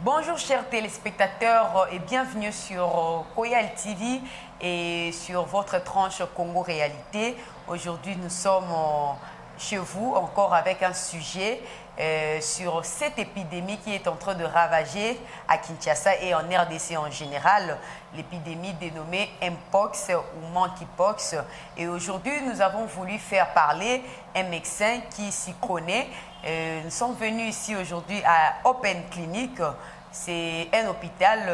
Bonjour chers téléspectateurs et bienvenue sur Koyal TV et sur votre tranche Congo Réalité. Aujourd'hui nous sommes chez vous encore avec un sujet sur cette épidémie qui est en train de ravager à Kinshasa et en RDC en général, l'épidémie dénommée Mpox ou Monkeypox. Et aujourd'hui nous avons voulu faire parler un médecin qui s'y connaît. Nous sommes venus ici aujourd'hui à Open Clinic. C'est un hôpital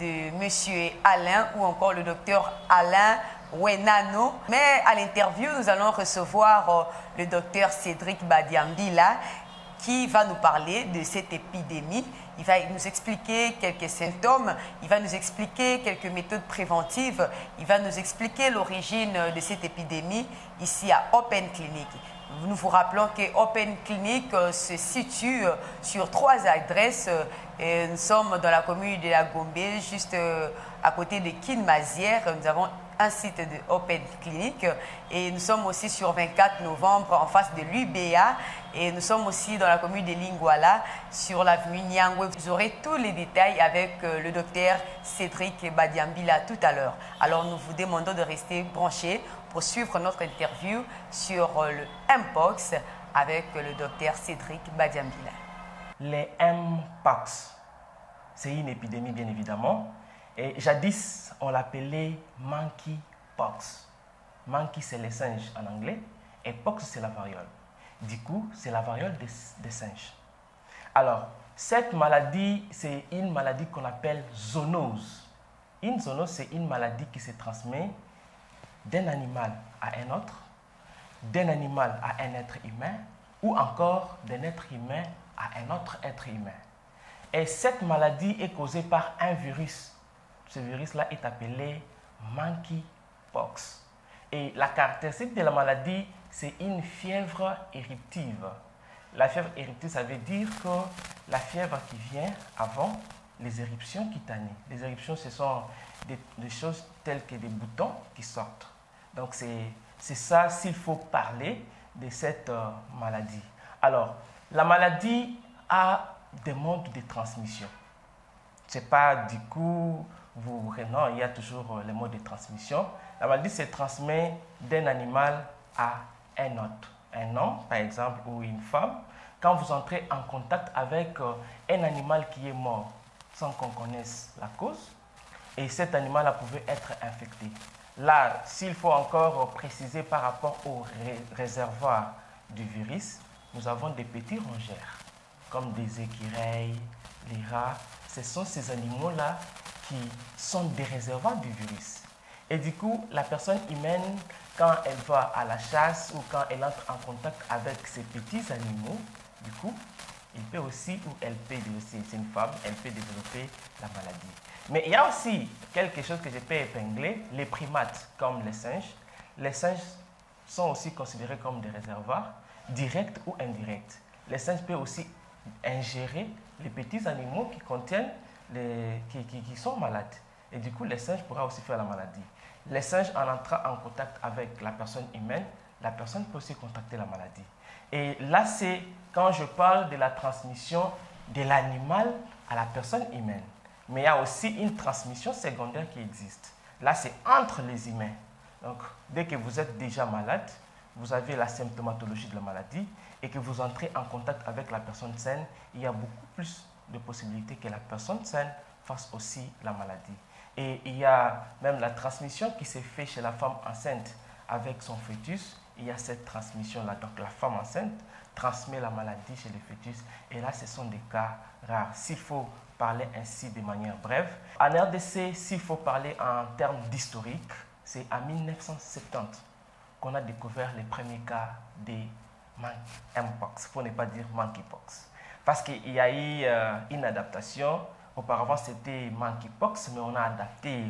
de M. Alain ou encore le docteur Alain Wenano. Mais à l'interview, nous allons recevoir le docteur Cédric Badiambila qui va nous parler de cette épidémie. Il va nous expliquer quelques symptômes, il va nous expliquer quelques méthodes préventives, il va nous expliquer l'origine de cette épidémie ici à Open Clinic. Nous vous rappelons que Open Clinic se situe sur 3 adresses. Nous sommes dans la commune de la Gombe, juste à côté de Kinmazière. Nous avons un site de Open Clinic et nous sommes aussi sur 24 novembre en face de l'UBA et nous sommes aussi dans la commune de Lingwala sur l'avenue Nyangwe. Vous aurez tous les détails avec le docteur Cédric Badiambila tout à l'heure. Alors nous vous demandons de rester branchés pour suivre notre interview sur le Mpox avec le docteur Cédric Badiambila. Les Mpox, c'est une épidémie bien évidemment. Et jadis, on l'appelait Monkeypox. Monkey, c'est les singes en anglais, et pox, c'est la variole. Du coup, c'est la variole des singes. Alors, cette maladie, c'est une maladie qu'on appelle zoonose. Une zoonose, c'est une maladie qui se transmet d'un animal à un autre, d'un animal à un être humain, ou encore d'un être humain à un autre être humain. Et cette maladie est causée par un virus. Ce virus-là est appelé Monkeypox. Et la caractéristique de la maladie, c'est une fièvre éruptive. La fièvre éruptive, ça veut dire que la fièvre qui vient avant les éruptions cutanées. Les éruptions, ce sont des choses telles que des boutons qui sortent. Donc, c'est ça s'il faut parler de cette maladie. Alors, la maladie a des modes de transmission. Ce n'est pas du coup... Non, il y a toujours les modes de transmission. La maladie se transmet d'un animal à un autre. Un homme, par exemple, ou une femme, quand vous entrez en contact avec un animal qui est mort sans qu'on connaisse la cause, et cet animal-là pouvait être infecté. Là, s'il faut encore préciser par rapport au réservoir du virus, nous avons des petits rongeurs, comme des écureuils, les rats. Ce sont ces animaux-là qui sont des réservoirs du virus. Et du coup, la personne humaine, quand elle va à la chasse ou quand elle entre en contact avec ces petits animaux, du coup, il peut aussi, ou elle peut aussi, c'est une femme, elle peut développer la maladie. Mais il y a aussi quelque chose que je peux épingler, les primates, comme les singes. Les singes sont aussi considérés comme des réservoirs, directs ou indirects. Les singes peuvent aussi ingérer les petits animaux qui contiennent qui sont malades. Et du coup, les singes pourraient aussi faire la maladie. Les singes, en entrant en contact avec la personne humaine, la personne peut aussi contracter la maladie. Et là, c'est quand je parle de la transmission de l'animal à la personne humaine. Mais il y a aussi une transmission secondaire qui existe. Là, c'est entre les humains. Donc, dès que vous êtes déjà malade, vous avez la symptomatologie de la maladie et que vous entrez en contact avec la personne saine, il y a beaucoup plus de possibilités que la personne saine fasse aussi la maladie. Et il y a même la transmission qui se fait chez la femme enceinte avec son fœtus. Il y a cette transmission-là. Donc la femme enceinte transmet la maladie chez le fœtus. Et là, ce sont des cas rares. S'il faut parler ainsi de manière brève. En RDC, s'il faut parler en termes d'historique, c'est en 1970 qu'on a découvert les premiers cas de Mpox, pour ne pas dire Monkeypox. Parce qu'il y a eu une adaptation. Auparavant, c'était Monkeypox, mais on a adapté.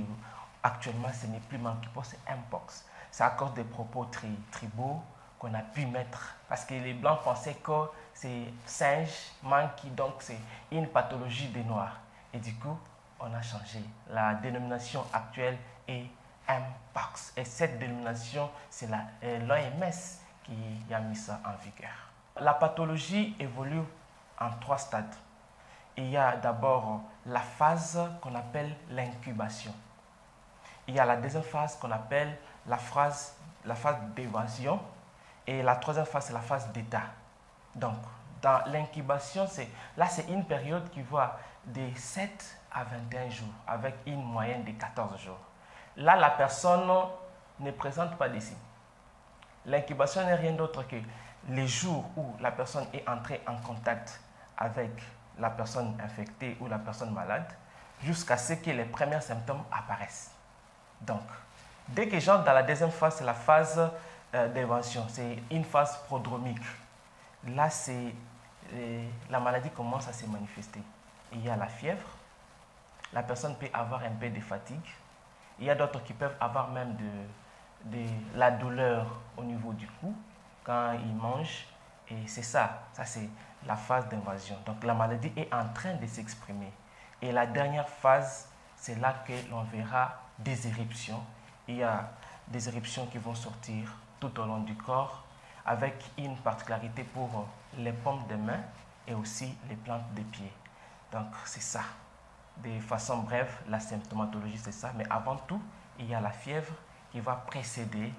Actuellement, ce n'est plus Monkeypox, c'est Mpox. C'est à cause des propos tribaux qu'on a pu mettre. Parce que les Blancs pensaient que c'est singe, monkey, donc c'est une pathologie des Noirs. Et du coup, on a changé. La dénomination actuelle est Mpox. Et cette dénomination, c'est l'OMS qui a mis ça en vigueur. La pathologie évolue en 3 stades. il y a d'abord la phase qu'on appelle l'incubation. Il y a la deuxième phase qu'on appelle la phase d'évasion. Et la troisième phase, c'est la phase d'état. Donc, dans l'incubation, c'est une période qui va de 7 à 21 jours, avec une moyenne de 14 jours. Là, la personne ne présente pas de signes. L'incubation n'est rien d'autre que les jours où la personne est entrée en contact avec la personne infectée ou la personne malade, jusqu'à ce que les premiers symptômes apparaissent. Donc, dès que j'entre dans la deuxième phase, c'est la phase d'évasion, c'est une phase prodromique. Là, la maladie commence à se manifester. Il y a la fièvre, la personne peut avoir un peu de fatigue, il y a d'autres qui peuvent avoir même de la douleur au niveau du cou quand ils mangent, et c'est ça c'est la phase d'invasion. Donc la maladie est en train de s'exprimer. Et la dernière phase, c'est là que l'on verra des éruptions. Il y a des éruptions qui vont sortir tout au long du corps, avec une particularité pour les paumes des mains et aussi les plantes des pieds. Donc c'est ça. De façon brève, la symptomatologie c'est ça. Mais avant tout, il y a la fièvre qui va précéder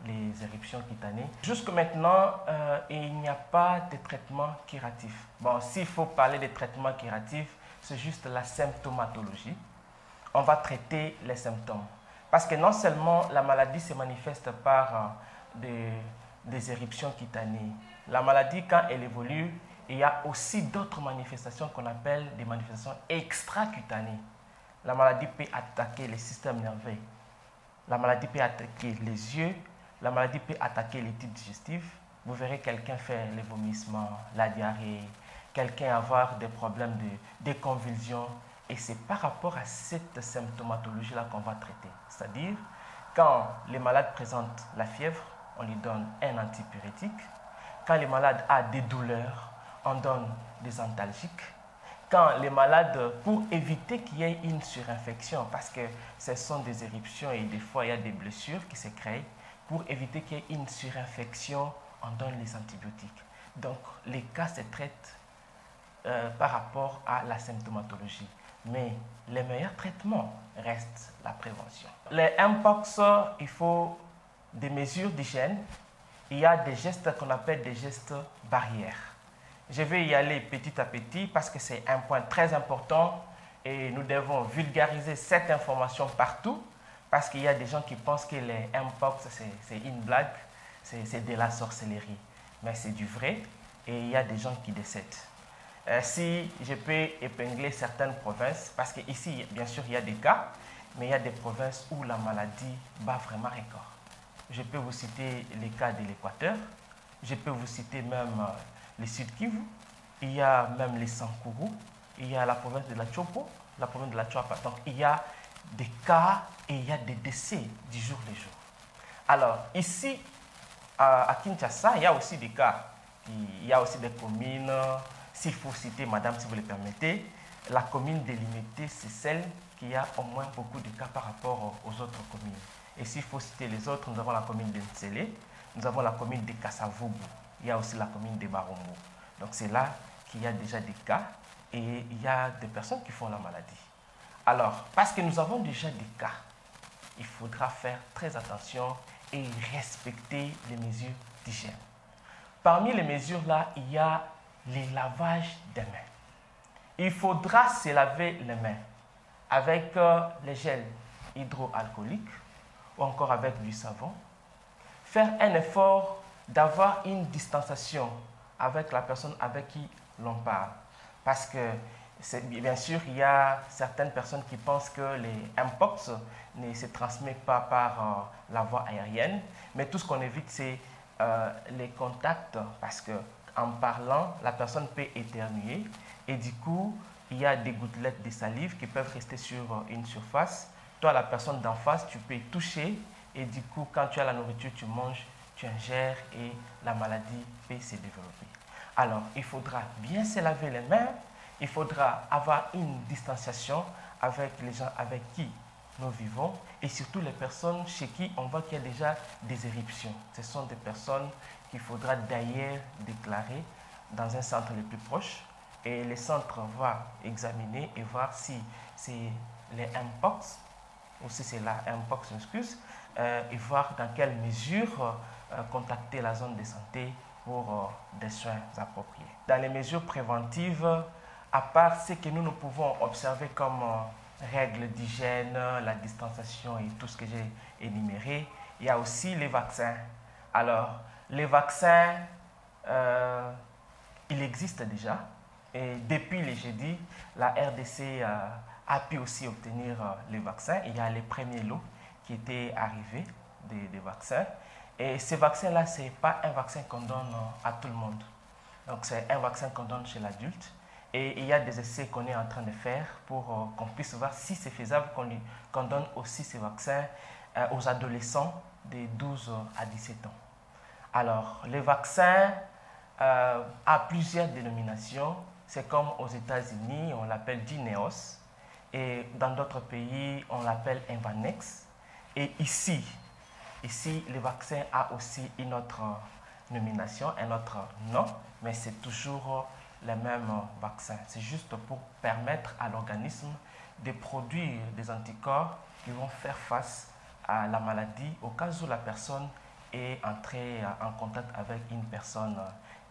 les éruptions cutanées. Jusque maintenant, il n'y a pas de traitement curatif. Bon, s'il faut parler de traitement curatif, c'est juste la symptomatologie. On va traiter les symptômes. Parce que non seulement la maladie se manifeste par des éruptions cutanées. La maladie, quand elle évolue, il y a aussi d'autres manifestations qu'on appelle des manifestations extracutanées. La maladie peut attaquer le système nerveux. La maladie peut attaquer les yeux. La maladie peut attaquer les tubes digestifs. Vous verrez quelqu'un faire les vomissements, la diarrhée, quelqu'un avoir des problèmes de convulsions. Et c'est par rapport à cette symptomatologie-là qu'on va traiter. C'est-à-dire, quand les malades présentent la fièvre, on lui donne un antipyrétique. Quand les malades ont des douleurs, on donne des antalgiques. Quand les malades, pour éviter qu'il y ait une surinfection, parce que ce sont des éruptions et des fois il y a des blessures qui se créent, pour éviter qu'il y ait une surinfection, on donne les antibiotiques. Donc les cas se traitent par rapport à la symptomatologie. Mais les meilleurs traitements restent la prévention. Les Mpox, il faut des mesures d'hygiène. Il y a des gestes qu'on appelle des gestes barrières. Je vais y aller petit à petit parce que c'est un point très important et nous devons vulgariser cette information partout parce qu'il y a des gens qui pensent que les Mpox, c'est une blague, c'est de la sorcellerie. Mais c'est du vrai et il y a des gens qui décèdent. Si je peux épingler certaines provinces, parce qu'ici, bien sûr, il y a des cas, mais il y a des provinces où la maladie bat vraiment record. Je peux vous citer les cas de l'Équateur, je peux vous citer même le Sud Kivu, il y a même les Sankourou, il y a la province de la Chopo, la province de la Chuapa. Donc, il y a des cas et il y a des décès du jour le jour. Alors, ici, à Kinshasa, il y a aussi des cas. Il y a aussi des communes. S'il faut citer, madame, si vous le permettez, la commune délimitée, c'est celle qui a au moins beaucoup de cas par rapport aux autres communes. Et s'il faut citer les autres, nous avons la commune de Ntsele, nous avons la commune de Kassavubu, il y a aussi la commune de Barombo. Donc c'est là qu'il y a déjà des cas et il y a des personnes qui font la maladie. Alors, parce que nous avons déjà des cas, il faudra faire très attention et respecter les mesures d'hygiène. Parmi les mesures là, il y a les lavages des mains. Il faudra se laver les mains avec les gels hydroalcooliques ou encore avec du savon. Faire un effort d'avoir une distanciation avec la personne avec qui l'on parle. Parce que, bien sûr, il y a certaines personnes qui pensent que les Mpox ne se transmettent pas par la voie aérienne. Mais tout ce qu'on évite, c'est les contacts, parce que en parlant, la personne peut éternuer et du coup, il y a des gouttelettes de salive qui peuvent rester sur une surface. Toi, la personne d'en face, tu peux toucher et du coup, quand tu as la nourriture, tu manges, tu ingères et la maladie peut se développer. Alors, il faudra bien se laver les mains, il faudra avoir une distanciation avec les gens avec qui nous vivons et surtout les personnes chez qui on voit qu'il y a déjà des éruptions. Ce sont des personnes qu'il faudra d'ailleurs déclarer dans un centre le plus proche Et le centre va examiner et voir si c'est les Mpox ou si c'est la Mpox, excuse, et voir dans quelle mesure contacter la zone de santé pour des soins appropriés. Dans les mesures préventives, à part ce que nous pouvons observer comme règles d'hygiène, la distanciation et tout ce que j'ai énuméré, il y a aussi les vaccins. Alors, les vaccins, il existe déjà. Et depuis le jeudi, la RDC a pu aussi obtenir les vaccins. Il y a les premiers lots qui étaient arrivés des vaccins. Et ces vaccins-là, ce n'est pas un vaccin qu'on donne à tout le monde. Donc, c'est un vaccin qu'on donne chez l'adulte. Et il y a des essais qu'on est en train de faire pour qu'on puisse voir si c'est faisable qu'on donne aussi ces vaccins aux adolescents de 12 à 17 ans. Alors, les vaccins à plusieurs dénominations. C'est comme aux États-Unis, on l'appelle Jynneos. Et dans d'autres pays, on l'appelle Imvanex. Et ici, le vaccin a aussi une autre nomination, un autre nom, mais c'est toujours le même vaccin. C'est juste pour permettre à l'organisme de produire des anticorps qui vont faire face à la maladie au cas où la personne est entrée en contact avec une personne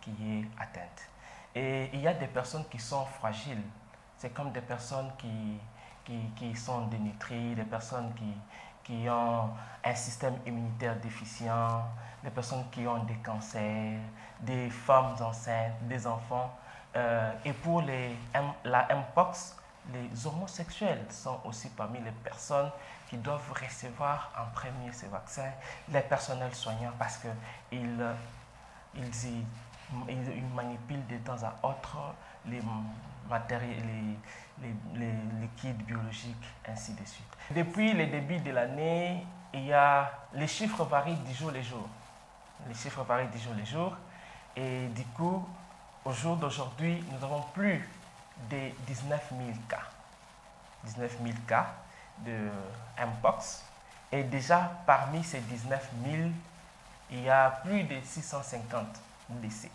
qui est atteinte. Et il y a des personnes qui sont fragiles. C'est comme des personnes qui sont dénutries, des personnes qui ont un système immunitaire déficient, des personnes qui ont des cancers, des femmes enceintes, des enfants. Et pour la Mpox, les homosexuels sont aussi parmi les personnes qui doivent recevoir en premier ces vaccins, les personnels soignants, parce qu'ils manipulent de temps à autre les matériels, les liquides biologiques, ainsi de suite. Depuis le début de l'année, les chiffres varient du jour le jour. Les chiffres varient du jour le jour. Et du coup, au jour d'aujourd'hui, nous avons plus de 19 000 cas. 19 000 cas de Mpox. Et déjà, parmi ces 19 000, il y a plus de 650 décès.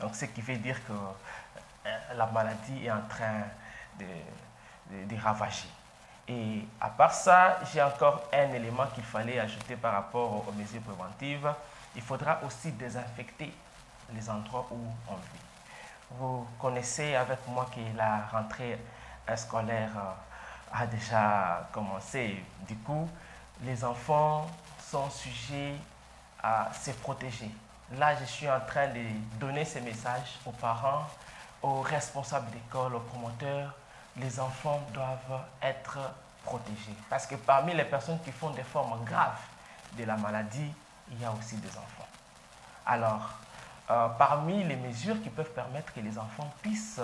Donc, ce qui veut dire que la maladie est en train de ravager. Et à part ça, j'ai encore un élément qu'il fallait ajouter par rapport aux mesures préventives. Il faudra aussi désinfecter les endroits où on vit. Vous connaissez avec moi que la rentrée scolaire a déjà commencé. Du coup, les enfants sont sujets à se protéger. Là, je suis en train de donner ces messages aux parents, aux responsables d'école, aux promoteurs. Les enfants doivent être protégés. Parce que parmi les personnes qui font des formes graves de la maladie, il y a aussi des enfants. Alors, parmi les mesures qui peuvent permettre que les enfants puissent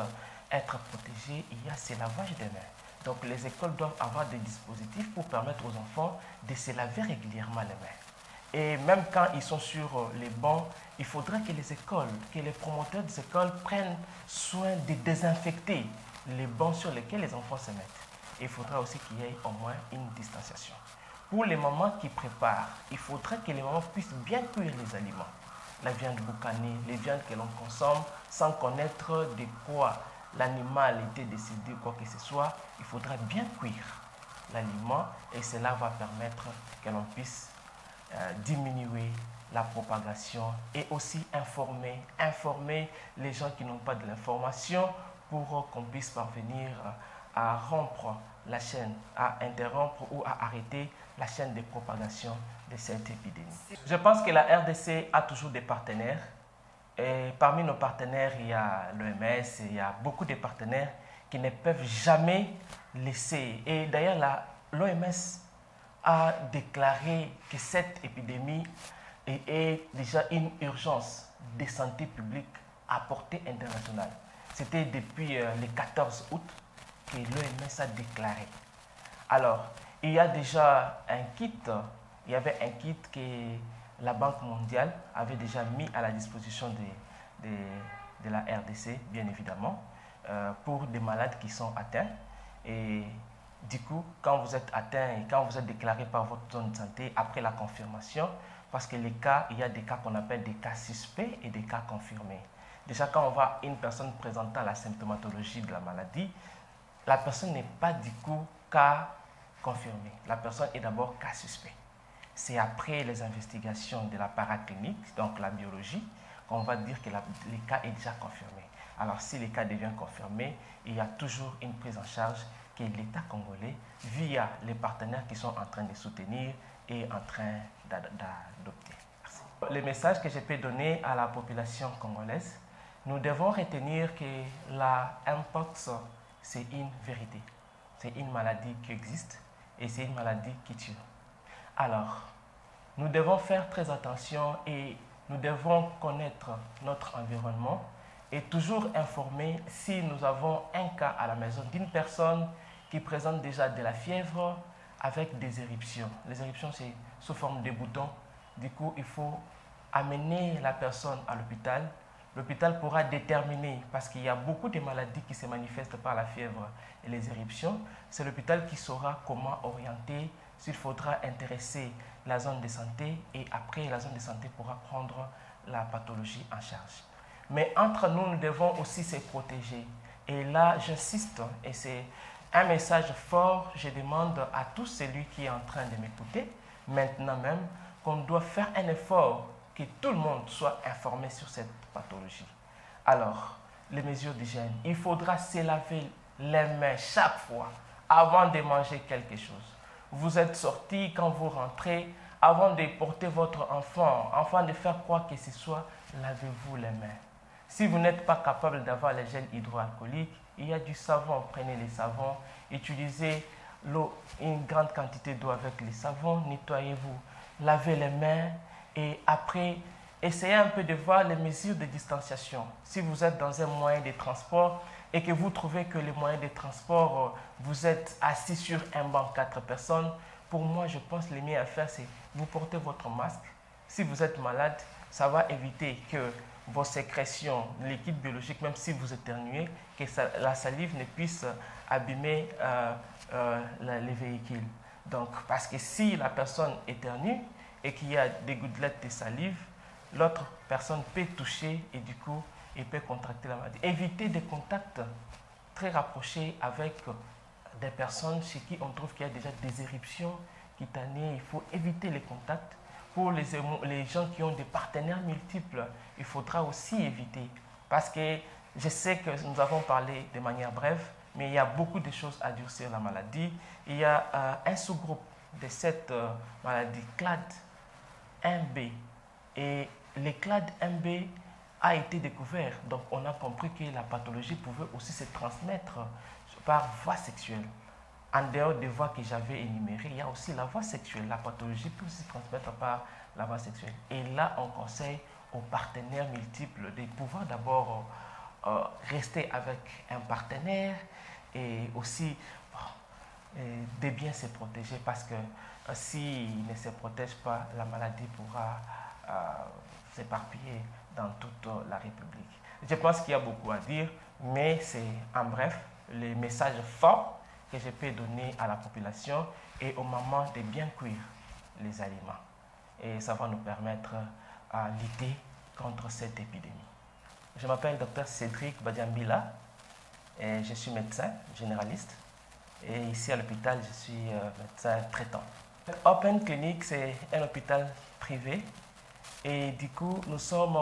être protégés, il y a ce lavage des mains. Donc, les écoles doivent avoir des dispositifs pour permettre aux enfants de se laver régulièrement les mains. Et même quand ils sont sur les bancs, il faudra que les écoles, que les promoteurs des écoles prennent soin de désinfecter les bancs sur lesquels les enfants se mettent. Et il faudra aussi qu'il y ait au moins une distanciation. Pour les mamans qui préparent, il faudra que les mamans puissent bien cuire les aliments. La viande boucanée, les viandes que l'on consomme sans connaître de quoi l'animal était décédé ou quoi que ce soit, il faudra bien cuire l'aliment et cela va permettre que l'on puisse diminuer la propagation et aussi informer les gens qui n'ont pas de l'information pour qu'on puisse parvenir à rompre la chaîne, à interrompre ou à arrêter la chaîne de propagation de cette épidémie. Je pense que la RDC a toujours des partenaires. Et parmi nos partenaires, il y a l'OMS, il y a beaucoup de partenaires qui ne peuvent jamais laisser. Et d'ailleurs, l'OMS a déclaré que cette épidémie est déjà une urgence de santé publique à portée internationale. C'était depuis le 14 août que l'OMS a déclaré. Alors, il y a déjà un kit, il y avait un kit que la Banque mondiale avait déjà mis à la disposition de la RDC, bien évidemment, pour des malades qui sont atteints. Et du coup, quand vous êtes atteint et quand vous êtes déclaré par votre zone de santé, après la confirmation, parce que les cas, il y a des cas qu'on appelle des cas suspects et des cas confirmés. Déjà, quand on voit une personne présentant la symptomatologie de la maladie, la personne n'est pas du coup cas confirmé. La personne est d'abord cas suspect. C'est après les investigations de la paraclinique, donc la biologie, qu'on va dire que le cas est déjà confirmé. Alors, si le cas devient confirmé, il y a toujours une prise en charge que l'État congolais, via les partenaires qui sont en train de soutenir, est en train d'adopter. Le message que je peux donner à la population congolaise, nous devons retenir que la Mpox, c'est une vérité. C'est une maladie qui existe et c'est une maladie qui tue. Alors, nous devons faire très attention et nous devons connaître notre environnement et toujours informer si nous avons un cas à la maison d'une personne qui présente déjà de la fièvre avec des éruptions. Les éruptions, c'est sous forme de boutons. Du coup, il faut amener la personne à l'hôpital. L'hôpital pourra déterminer, parce qu'il y a beaucoup de maladies qui se manifestent par la fièvre et les éruptions. C'est l'hôpital qui saura comment orienter, s'il faudra intéresser la zone de santé et après la zone de santé pourra prendre la pathologie en charge. Mais entre nous, nous devons aussi se protéger. Et là, j'insiste, et c'est un message fort, je demande à tout celui qui est en train de m'écouter, maintenant même, qu'on doit faire un effort, que tout le monde soit informé sur cette pathologie. Alors, les mesures d'hygiène, il faudra se laver les mains chaque fois avant de manger quelque chose. Vous êtes sorti, quand vous rentrez, avant de porter votre enfant, afin de faire quoi que ce soit, lavez-vous les mains. Si vous n'êtes pas capable d'avoir les gels hydroalcooliques, il y a du savon, prenez les savons, utilisez l'eau, une grande quantité d'eau avec les savons, nettoyez-vous, lavez les mains et après, essayez un peu de voir les mesures de distanciation. Si vous êtes dans un moyen de transport et que vous trouvez que le moyen de transport, vous êtes assis sur un banc 4 personnes, pour moi, je pense que le mieux à faire, c'est vous portez votre masque. Si vous êtes malade, ça va éviter que vos sécrétions, le liquide biologique, même si vous éternuez, que la salive ne puisse abîmer les véhicules. Donc, parce que si la personne éternue et qu'il y a des gouttelettes de salive, l'autre personne peut toucher et du coup, il peut contracter la maladie. Évitez des contacts très rapprochés avec des personnes chez qui on trouve qu'il y a déjà des éruptions cutanées. Il faut éviter les contacts. Pour les gens qui ont des partenaires multiples, il faudra aussi éviter. Parce que je sais que nous avons parlé de manière brève, mais il y a beaucoup de choses à dire sur la maladie. Il y a un sous-groupe de cette maladie, CLAD1B. Et le CLAD1B a été découvert. Donc on a compris que la pathologie pouvait aussi se transmettre par voie sexuelle. En dehors des voies que j'avais énumérées, il y a aussi la voie sexuelle. La pathologie peut se transmettre par la voie sexuelle. Et là, on conseille aux partenaires multiples de pouvoir d'abord rester avec un partenaire et aussi de bien se protéger parce que s'il ne se protège pas, la maladie pourra s'éparpiller dans toute la République. Je pense qu'il y a beaucoup à dire, mais c'est en bref les messages forts que je peux donner à la population et aux mamans de bien cuire les aliments. Et ça va nous permettre à lutter contre cette épidémie. Je m'appelle Dr Cédric Badiambila et je suis médecin généraliste. Et ici à l'hôpital, je suis médecin traitant. Open Clinic, c'est un hôpital privé. Et du coup, nous sommes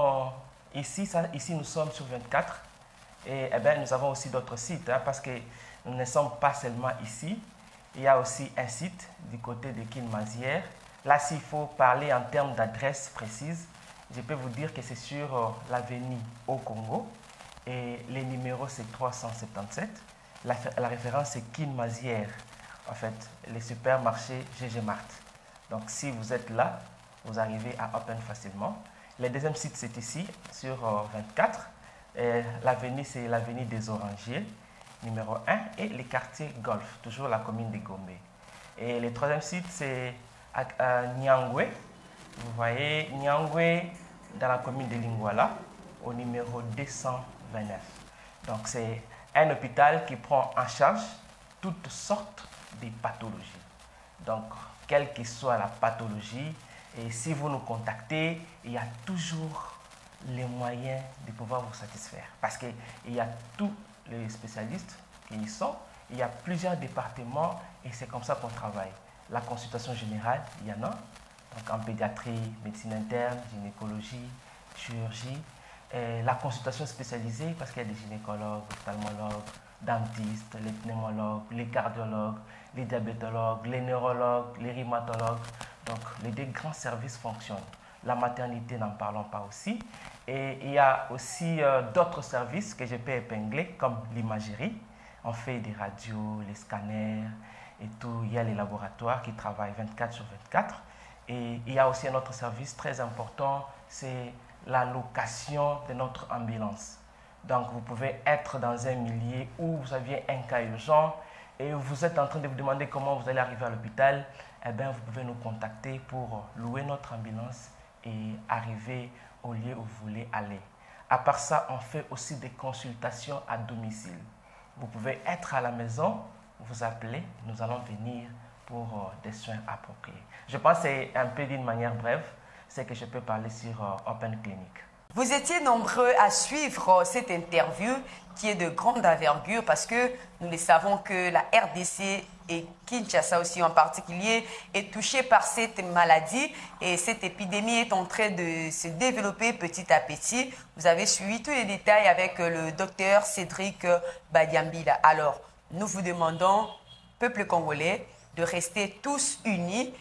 ici nous sommes sur 24. Et nous avons aussi d'autres sites parce que nous ne sommes pas seulement ici. Il y a aussi un site du côté de Kinmazière. Là, s'il faut parler en termes d'adresse précise, je peux vous dire que c'est sur l'avenue au Congo. Et le numéro, c'est 377. La référence, c'est Kinmazière. En fait, les supermarchés GG Mart. Donc, si vous êtes là, vous arrivez à Open facilement. Le deuxième site, c'est ici, sur 24. L'avenue, c'est l'avenue des Orangiers, numéro 1, et les quartiers Golf, toujours la commune de Gombe. Et le troisième site, c'est à Nyangwe. Vous voyez Nyangwe dans la commune de Lingwala, au numéro 229. Donc, c'est un hôpital qui prend en charge toutes sortes de pathologies. Donc, quelle que soit la pathologie, et si vous nous contactez, il y a toujours les moyens de pouvoir vous satisfaire. Parce qu'il y a tous les spécialistes qui y sont, il y a plusieurs départements et c'est comme ça qu'on travaille. La consultation générale, il y en a, donc en pédiatrie, médecine interne, gynécologie, chirurgie. Et la consultation spécialisée, parce qu'il y a des gynécologues, ophtalmologues, dentistes, les pneumologues, les cardiologues, les diabétologues, les neurologues, les rhumatologues. Donc les deux grands services fonctionnent. La maternité, n'en parlons pas aussi. Et il y a aussi d'autres services que je peux épingler, comme l'imagerie. On fait des radios, les scanners et tout. Il y a les laboratoires qui travaillent 24 sur 24. Et il y a aussi un autre service très important, c'est la location de notre ambulance. Donc vous pouvez être dans un milieu où vous avez un cas urgent et vous êtes en train de vous demander comment vous allez arriver à l'hôpital. Eh bien, vous pouvez nous contacter pour louer notre ambulance et arriver au lieu où vous voulez aller. À part ça, on fait aussi des consultations à domicile. Vous pouvez être à la maison, vous appelez, nous allons venir pour des soins appropriés. Je pense que c'est un peu d'une manière brève, c'est que je peux parler sur Open Clinic. Vous étiez nombreux à suivre cette interview qui est de grande envergure parce que nous le savons que la RDC et Kinshasa aussi en particulier est touchée par cette maladie et cette épidémie est en train de se développer petit à petit. Vous avez suivi tous les détails avec le docteur Cédric Badiambila. Alors, nous vous demandons, peuple congolais, de rester tous unis,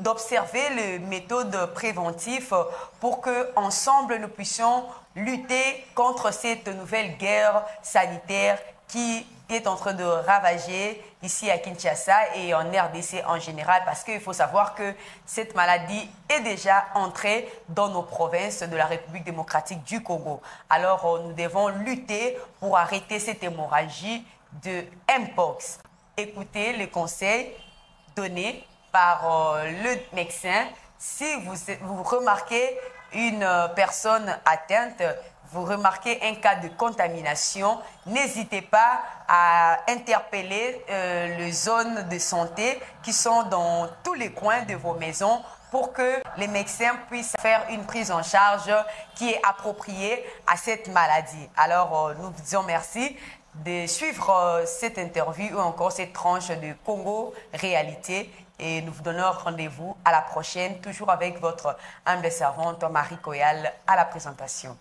d'observer les méthodes préventives pour qu'ensemble nous puissions lutter contre cette nouvelle guerre sanitaire qui est en train de ravager ici à Kinshasa et en RDC en général, parce qu'il faut savoir que cette maladie est déjà entrée dans nos provinces de la République démocratique du Congo. Alors nous devons lutter pour arrêter cette hémorragie de Mpox. Écoutez les conseils donnés par le médecin. Si vous remarquez une personne atteinte, vous remarquez un cas de contamination, n'hésitez pas à interpeller les zones de santé qui sont dans tous les coins de vos maisons pour que les médecins puissent faire une prise en charge qui est appropriée à cette maladie. Alors, nous vous disons merci de suivre cette interview ou encore cette tranche de Congo Réalité. Et nous vous donnons rendez-vous à la prochaine, toujours avec votre humble servante Marie Koyal à la présentation.